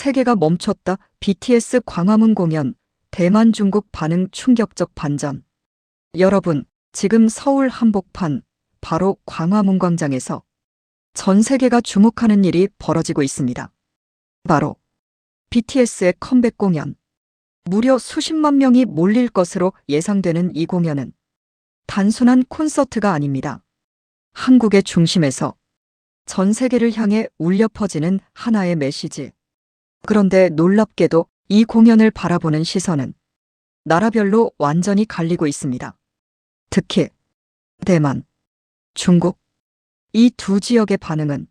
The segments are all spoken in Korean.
세계가 멈췄다. BTS 광화문 공연, 대만 중국 반응 충격적 반전. 여러분, 지금 서울 한복판, 바로 광화문 광장에서 전 세계가 주목하는 일이 벌어지고 있습니다. 바로 BTS의 컴백 공연. 무려 수십만 명이 몰릴 것으로 예상되는 이 공연은 단순한 콘서트가 아닙니다. 한국의 중심에서 전 세계를 향해 울려 퍼지는 하나의 메시지. 그런데 놀랍게도 이 공연을 바라보는 시선은 나라별로 완전히 갈리고 있습니다. 특히 대만, 중국, 이 두 지역의 반응은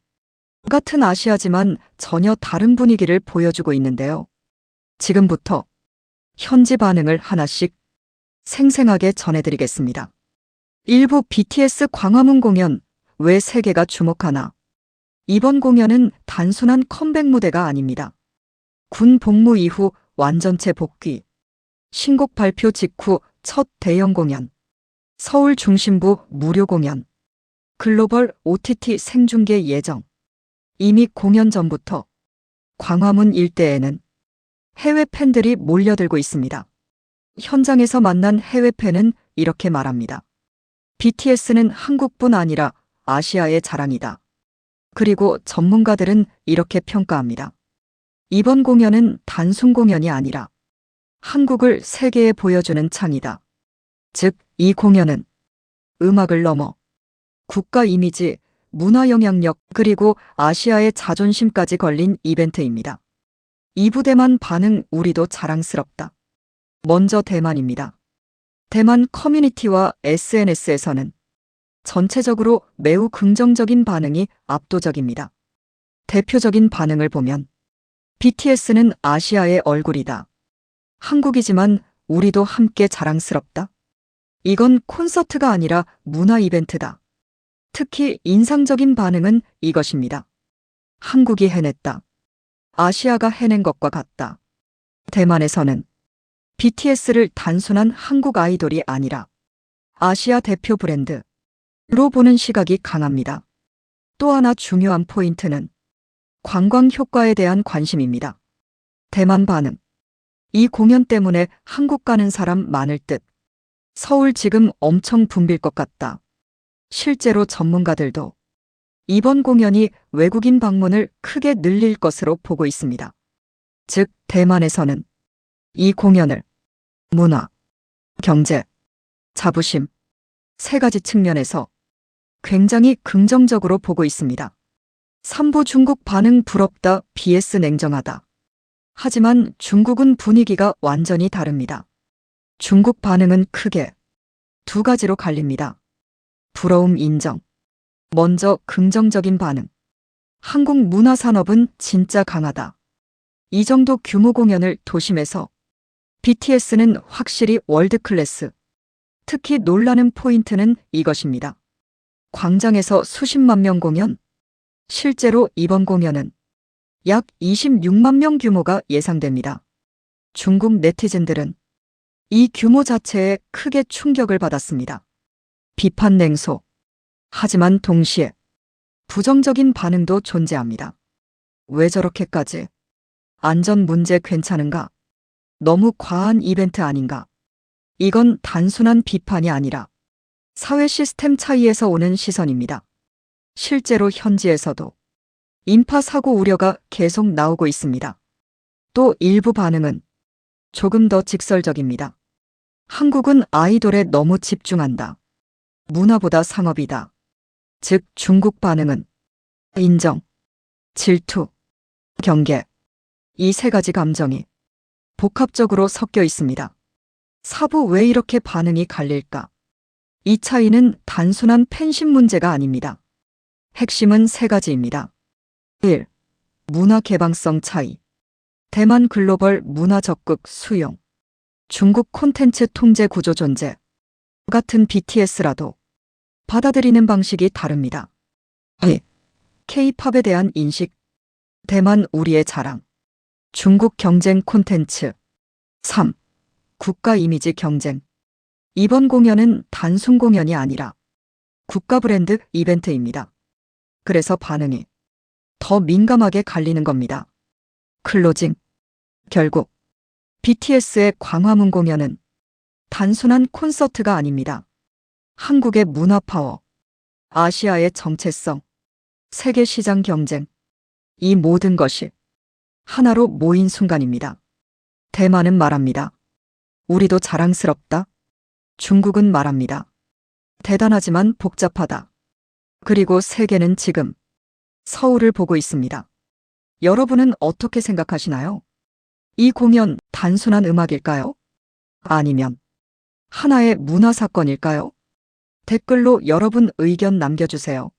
같은 아시아지만 전혀 다른 분위기를 보여주고 있는데요. 지금부터 현지 반응을 하나씩 생생하게 전해드리겠습니다. 일부 BTS 광화문 공연, 왜 세계가 주목하나? 이번 공연은 단순한 컴백 무대가 아닙니다. 군 복무 이후 완전체 복귀, 신곡 발표 직후 첫 대형 공연, 서울 중심부 무료 공연, 글로벌 OTT 생중계 예정. 이미 공연 전부터 광화문 일대에는 해외 팬들이 몰려들고 있습니다. 현장에서 만난 해외 팬은 이렇게 말합니다. BTS는 한국뿐 아니라 아시아의 자랑이다. 그리고 전문가들은 이렇게 평가합니다. 이번 공연은 단순 공연이 아니라 한국을 세계에 보여주는 창이다. 즉, 이 공연은 음악을 넘어 국가 이미지, 문화 영향력, 그리고 아시아의 자존심까지 걸린 이벤트입니다. 이 부대만 반응 우리도 자랑스럽다. 먼저 대만입니다. 대만 커뮤니티와 SNS에서는 전체적으로 매우 긍정적인 반응이 압도적입니다. 대표적인 반응을 보면 BTS는 아시아의 얼굴이다. 한국이지만 우리도 함께 자랑스럽다. 이건 콘서트가 아니라 문화 이벤트다. 특히 인상적인 반응은 이것입니다. 한국이 해냈다. 아시아가 해낸 것과 같다. 대만에서는 BTS를 단순한 한국 아이돌이 아니라 아시아 대표 브랜드로 보는 시각이 강합니다. 또 하나 중요한 포인트는 관광 효과에 대한 관심입니다. 대만 반응. 이 공연 때문에 한국 가는 사람 많을 듯. 서울 지금 엄청 붐빌 것 같다. 실제로 전문가들도 이번 공연이 외국인 방문을 크게 늘릴 것으로 보고 있습니다. 즉, 대만에서는 이 공연을 문화, 경제, 자부심, 세 가지 측면에서 굉장히 긍정적으로 보고 있습니다. 3부 중국 반응 부럽다, BS 냉정하다. 하지만 중국은 분위기가 완전히 다릅니다. 중국 반응은 크게 두 가지로 갈립니다. 부러움 인정. 먼저 긍정적인 반응. 한국 문화산업은 진짜 강하다. 이 정도 규모 공연을 도심에서 BTS는 확실히 월드클래스. 특히 놀라는 포인트는 이것입니다. 광장에서 수십만 명 공연. 실제로 이번 공연은 약 26만 명 규모가 예상됩니다. 중국 네티즌들은 이 규모 자체에 크게 충격을 받았습니다. 비판 냉소. 하지만 동시에 부정적인 반응도 존재합니다. 왜 저렇게까지? 안전 문제 괜찮은가? 너무 과한 이벤트 아닌가? 이건 단순한 비판이 아니라 사회 시스템 차이에서 오는 시선입니다. 실제로 현지에서도 인파 사고 우려가 계속 나오고 있습니다. 또 일부 반응은 조금 더 직설적입니다. 한국은 아이돌에 너무 집중한다. 문화보다 상업이다. 즉, 중국 반응은 인정, 질투, 경계. 이 세 가지 감정이 복합적으로 섞여 있습니다. 사부 왜 이렇게 반응이 갈릴까? 이 차이는 단순한 팬심 문제가 아닙니다. 핵심은 세 가지입니다. 1. 문화 개방성 차이. 대만 글로벌 문화 적극 수용. 중국 콘텐츠 통제 구조 존재. 같은 BTS라도 받아들이는 방식이 다릅니다. 2. K-팝에 대한 인식. 대만 우리의 자랑. 중국 경쟁 콘텐츠. 3. 국가 이미지 경쟁. 이번 공연은 단순 공연이 아니라 국가 브랜드 이벤트입니다. 그래서 반응이 더 민감하게 갈리는 겁니다. 클로징. 결국 BTS의 광화문 공연은 단순한 콘서트가 아닙니다. 한국의 문화 파워, 아시아의 정체성, 세계 시장 경쟁, 이 모든 것이 하나로 모인 순간입니다. 대만은 말합니다. 우리도 자랑스럽다. 중국은 말합니다. 대단하지만 복잡하다. 그리고 세계는 지금 서울을 보고 있습니다. 여러분은 어떻게 생각하시나요? 이 공연 단순한 음악일까요? 아니면 하나의 문화 사건일까요? 댓글로 여러분 의견 남겨주세요.